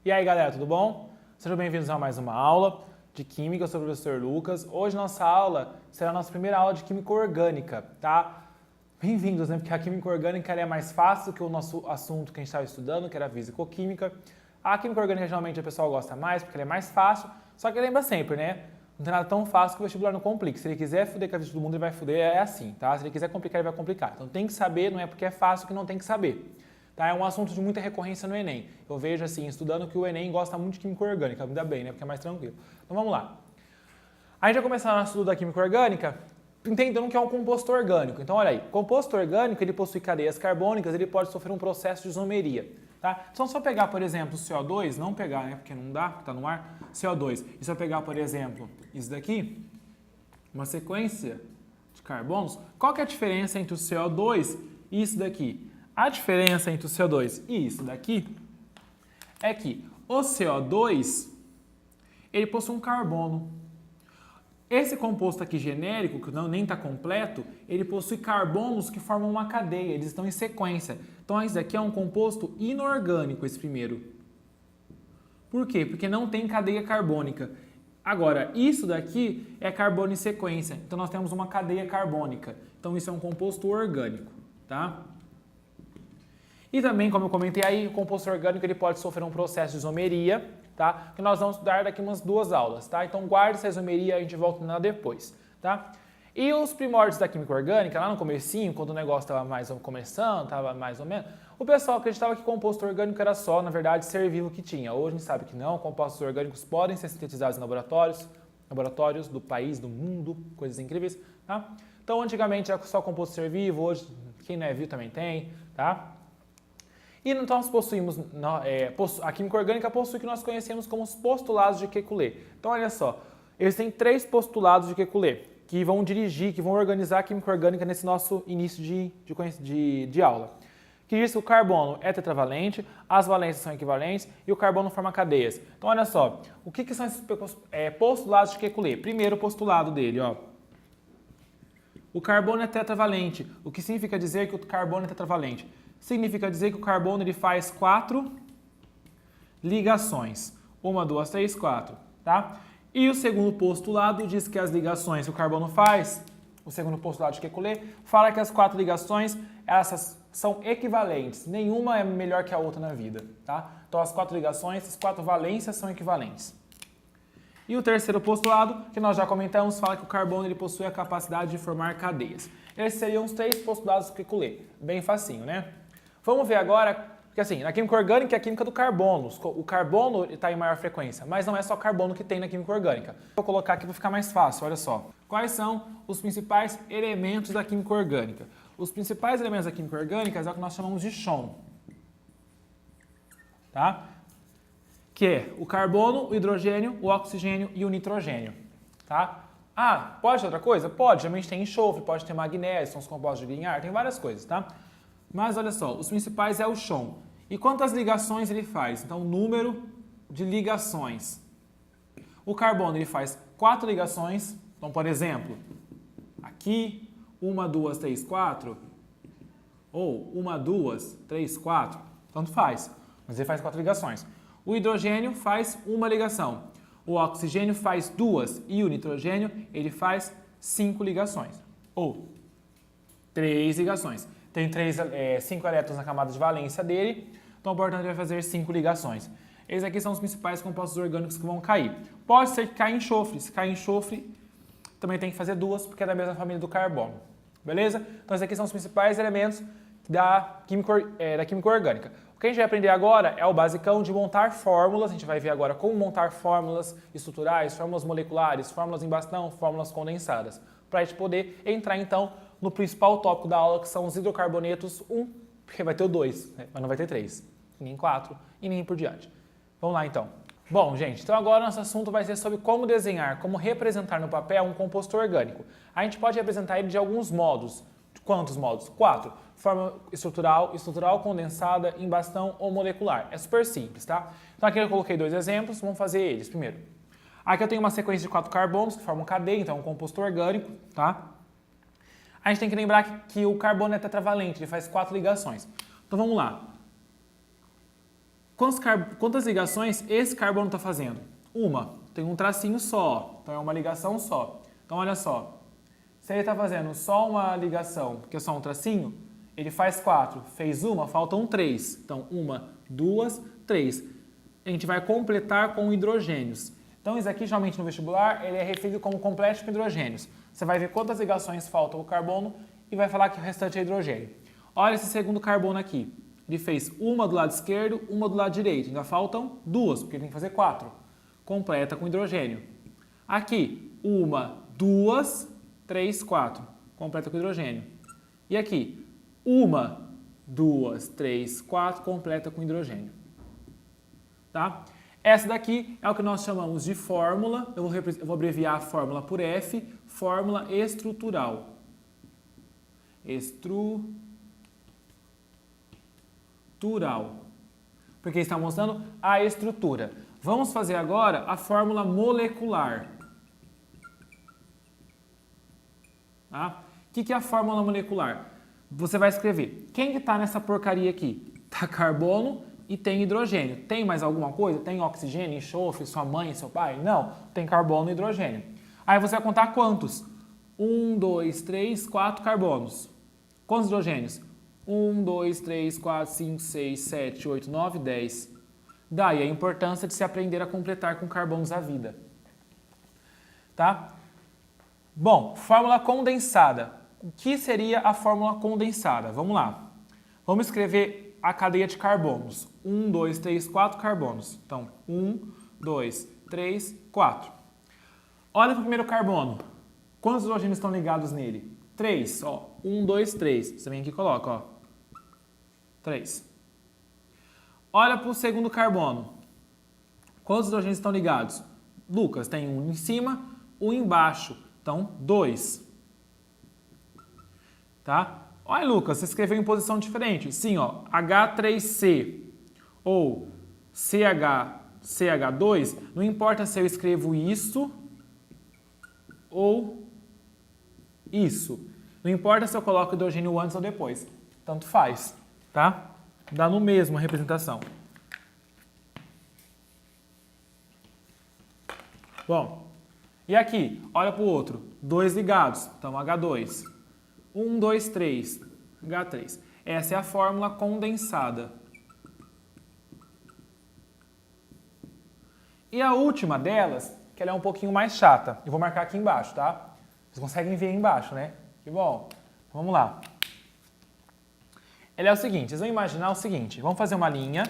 E aí galera, tudo bom? Sejam bem-vindos a mais uma aula de Química, eu sou o professor Lucas. Hoje nossa aula será a nossa primeira aula de Química Orgânica, tá? Bem-vindos, né? Porque a Química Orgânica é mais fácil do que o nosso assunto que a gente estava estudando, que era a Fisicoquímica. A Química Orgânica geralmente o pessoal gosta mais, porque ela é mais fácil, só que lembra sempre, né? Não tem nada tão fácil que o vestibular não complique. Se ele quiser fuder com a vida do mundo, ele vai fuder, é assim, tá? Se ele quiser complicar, ele vai complicar. Então tem que saber, não é porque é fácil que não tem que saber. Tá? É um assunto de muita recorrência no Enem. Eu vejo assim, estudando que o Enem gosta muito de Química Orgânica, ainda bem, né? Porque é mais tranquilo. Então vamos lá. A gente vai começar o nosso estudo da Química Orgânica entendendo que é um composto orgânico. Então olha aí, composto orgânico, ele possui cadeias carbônicas, ele pode sofrer um processo de isomeria. Tá? Então se eu pegar, por exemplo, o CO2, não pegar, né? Porque não dá, está no ar, CO2. E se eu pegar, por exemplo, isso daqui, uma sequência de carbonos, qual que é a diferença entre o CO2 e isso daqui? A diferença entre o CO2 e isso daqui é que o CO2 ele possui um carbono. Esse composto aqui genérico, que nem está completo, ele possui carbonos que formam uma cadeia, eles estão em sequência. Então esse daqui é um composto inorgânico, esse primeiro. Por quê? Porque não tem cadeia carbônica. Agora, isso daqui é carbono em sequência, então nós temos uma cadeia carbônica. Então isso é um composto orgânico, tá? E também, como eu comentei aí, o composto orgânico ele pode sofrer um processo de isomeria, tá? Que nós vamos estudar daqui umas 2 aulas, tá? Então guarde essa isomeria, a gente volta nela depois, tá? E os primórdios da química orgânica, lá no comecinho, quando o negócio estava mais começando, estava mais ou menos, o pessoal acreditava que composto orgânico era só, na verdade, ser vivo que tinha. Hoje a gente sabe que não, compostos orgânicos podem ser sintetizados em laboratórios do país, do mundo, coisas incríveis, tá? Então antigamente era só composto ser vivo, hoje quem não é vivo também tem, tá? E então nós possuímos, a química orgânica possui o que nós conhecemos como os postulados de Kekulé. Então olha só, eles têm 3 postulados de Kekulé, que vão dirigir, que vão organizar a química orgânica nesse nosso início de aula. Que diz que o carbono é tetravalente, as valências são equivalentes e o carbono forma cadeias. Então olha só, o que são esses postulados de Kekulé? Primeiro postulado dele, ó. O carbono é tetravalente, o que significa dizer que o carbono é tetravalente? Significa dizer que o carbono ele faz 4 ligações. 1, 2, 3, 4. Tá? E o segundo postulado diz que as ligações que o carbono faz, o segundo postulado de Kekulé, fala que as 4 ligações essas são equivalentes. Nenhuma é melhor que a outra na vida. Tá? Então as 4 ligações, as 4 valências são equivalentes. E o terceiro postulado, que nós já comentamos, fala que o carbono ele possui a capacidade de formar cadeias. Esses seriam os 3 postulados do Kekulé. Bem facinho, né? Vamos ver agora, porque assim, na química orgânica é a química do carbono. O carbono está em maior frequência, mas não é só carbono que tem na química orgânica. Vou colocar aqui para ficar mais fácil, olha só. Quais são os principais elementos da química orgânica? Os principais elementos da química orgânica é o que nós chamamos de chon. Tá? Que é o carbono, o hidrogênio, o oxigênio e o nitrogênio. Tá? Ah, pode ter outra coisa? Pode, geralmente tem enxofre, pode ter magnésio, são os compostos de Grignard, tem várias coisas, tá? Mas olha só, os principais é o chon. E quantas ligações ele faz? Então, o número de ligações. O carbono ele faz 4 ligações. Então, por exemplo, aqui, 1, 2, 3, 4. Ou 1, 2, 3, 4. Tanto faz. Mas ele faz 4 ligações. O hidrogênio faz 1 ligação. O oxigênio faz 2. E o nitrogênio ele faz 5 ligações. Ou 3 ligações. Tem 5 elétrons na camada de valência dele, então portanto ele vai fazer 5 ligações. Esses aqui são os principais compostos orgânicos que vão cair. Pode ser que caia enxofre, se cair enxofre também tem que fazer 2, porque é da mesma família do carbono. Beleza? Então esses aqui são os principais elementos da química orgânica. O que a gente vai aprender agora é o basicão de montar fórmulas, a gente vai ver agora como montar fórmulas estruturais, fórmulas moleculares, fórmulas em bastão, fórmulas condensadas, para a gente poder entrar então no principal tópico da aula, que são os hidrocarbonetos 1, porque vai ter o 2, né? Mas não vai ter 3, nem 4 e nem por diante. Vamos lá então. Bom, gente, então agora nosso assunto vai ser sobre como desenhar, como representar no papel um composto orgânico. A gente pode representar ele de alguns modos. Quantos modos? 4. Forma estrutural, condensada, em bastão ou molecular. É super simples, tá? Então aqui eu coloquei 2 exemplos, vamos fazer eles primeiro. Aqui eu tenho uma sequência de 4 carbonos que formam cadeia, então é um composto orgânico, tá? A gente tem que lembrar que o carbono é tetravalente, ele faz 4 ligações. Então vamos lá. Quantas ligações esse carbono está fazendo? Uma. Tem um tracinho só, então é uma ligação só. Então, olha só. Se ele está fazendo só uma ligação, que é só um tracinho, ele faz 4. Fez uma, faltam 3. Então, 1, 2, 3. A gente vai completar com hidrogênios. Então, isso aqui, geralmente no vestibular, ele é referido como complete com hidrogênios. Você vai ver quantas ligações faltam o carbono e vai falar que o restante é hidrogênio. Olha esse segundo carbono aqui. Ele fez uma do lado esquerdo, uma do lado direito. Ainda faltam 2, porque ele tem que fazer 4. Completa com hidrogênio. Aqui, 1, 2, 3, 4. Completa com hidrogênio. E aqui, 1, 2, 3, 4. Completa com hidrogênio. Tá? Essa daqui é o que nós chamamos de fórmula. Eu vou abreviar a fórmula por F. Fórmula estrutural. Porque está mostrando a estrutura. Vamos fazer agora a fórmula molecular. Tá? O que é a fórmula molecular? Você vai escrever. Quem que está nessa porcaria aqui? Está carbono e tem hidrogênio. Tem mais alguma coisa? Tem oxigênio, enxofre, sua mãe, seu pai? Não. Tem carbono e hidrogênio. Aí você vai contar quantos? 1, 2, 3, 4 carbonos. Quantos hidrogênios? 1, 2, 3, 4, 5, 6, 7, 8, 9, 10. Daí a importância de se aprender a completar com carbonos à vida. Tá? Bom, fórmula condensada. O que seria a fórmula condensada? Vamos lá. Vamos escrever a cadeia de carbonos. 1, 2, 3, 4 carbonos. Então, 1, 2, 3, 4. Olha para o primeiro carbono. Quantos hidrogênios estão ligados nele? 3. Ó. 1, 2, 3. Você vem aqui e coloca. Ó. 3. Olha para o segundo carbono. Quantos hidrogênios estão ligados? Lucas, tem um em cima, um embaixo. Então, 2. Tá? Olha, Lucas, você escreveu em posição diferente. Sim, ó, H3C ou CH2, não importa se eu escrevo isso ou isso. Não importa se eu coloco hidrogênio antes ou depois. Tanto faz, tá? Dá no mesmo a representação. Bom, e aqui, olha para o outro. 2 ligados, então H2. 1, 2, 3, H3. Essa é a fórmula condensada. E a última delas, que ela é um pouquinho mais chata. Eu vou marcar aqui embaixo, tá? Vocês conseguem ver aí embaixo, né? Que bom. Vamos lá. Ela é o seguinte, vocês vão imaginar o seguinte. Vamos fazer uma linha.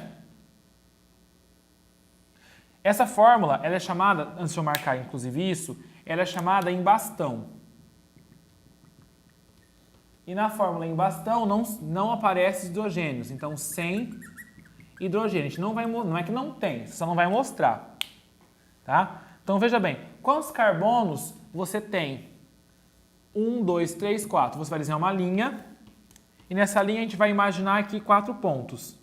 Essa fórmula, ela é chamada, antes de eu marcar inclusive isso, ela é chamada em bastão. E na fórmula em bastão não aparece hidrogênios. Então, sem hidrogênio. A gente não é que não tem, só não vai mostrar. Tá? Então, veja bem. Quantos carbonos você tem? 1, 2, 3, 4. Você vai desenhar uma linha. E nessa linha a gente vai imaginar aqui 4 pontos.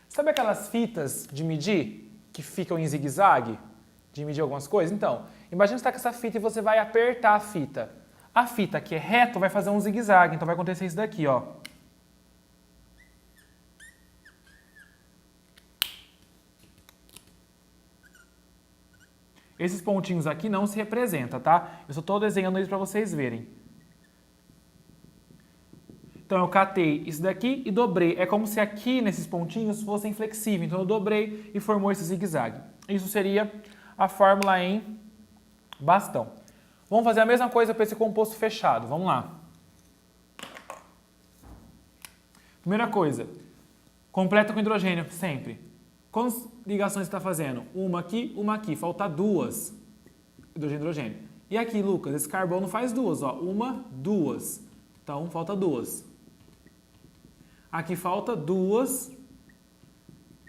Sabe aquelas fitas de medir que ficam em zigue-zague? De medir algumas coisas? Então, imagina que você está com essa fita e você vai apertar a fita. A fita que é reta vai fazer um zigue-zague, então vai acontecer isso daqui, ó. Esses pontinhos aqui não se representam, tá? Eu só estou desenhando eles para vocês verem. Então, eu catei isso daqui e dobrei. É como se aqui, nesses pontinhos, fossem flexíveis. Então, eu dobrei e formou esse zigue-zague. Isso seria a fórmula em bastão. Vamos fazer a mesma coisa para esse composto fechado. Vamos lá. Primeira coisa, completa com hidrogênio, sempre. Quantas ligações você está fazendo? Uma aqui. Falta 2. Hidrogênio. E aqui, Lucas, esse carbono faz 2. Ó. 1, 2. Então, falta 2. Aqui falta 2.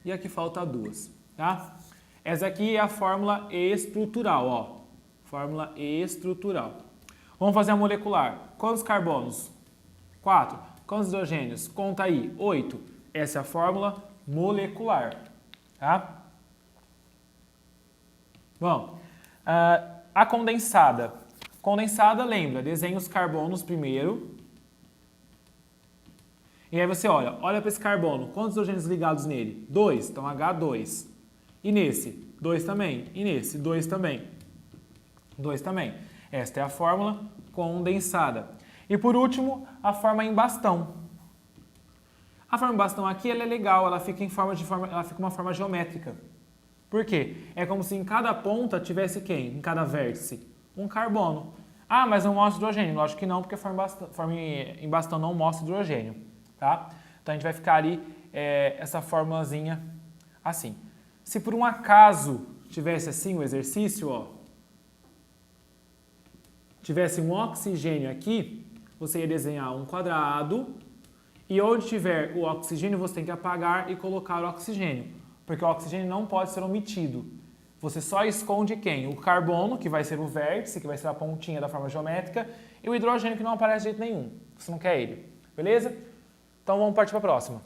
E aqui falta 2. Tá? Essa aqui é a fórmula estrutural. Ó. Fórmula estrutural. Vamos fazer a molecular. Quantos carbonos? 4. Quantos hidrogênios? Conta aí. 8. Essa é a fórmula molecular. Tá? Bom, a condensada. Condensada, lembra, desenha os carbonos primeiro. E aí você olha para esse carbono, quantos hidrogênios ligados nele? 2, então H2. E nesse? 2 também. E nesse? 2 também. 2 também. Esta é a fórmula condensada. E por último, a forma em bastão. A forma em bastão aqui ela é legal, ela fica uma forma geométrica. Por quê? É como se em cada ponta tivesse quem? Em cada vértice? Um carbono. Ah, mas não mostra hidrogênio. Lógico que não, porque a forma em bastão não mostra hidrogênio. Tá? Então a gente vai ficar ali essa formulazinha assim. Se por um acaso tivesse assim o exercício, ó, tivesse um oxigênio aqui, você ia desenhar um quadrado e onde tiver o oxigênio você tem que apagar e colocar o oxigênio, porque o oxigênio não pode ser omitido. Você só esconde quem? O carbono, que vai ser o vértice, que vai ser a pontinha da forma geométrica, e o hidrogênio que não aparece de jeito nenhum. Você não quer ele, beleza? Então vamos partir para a próxima.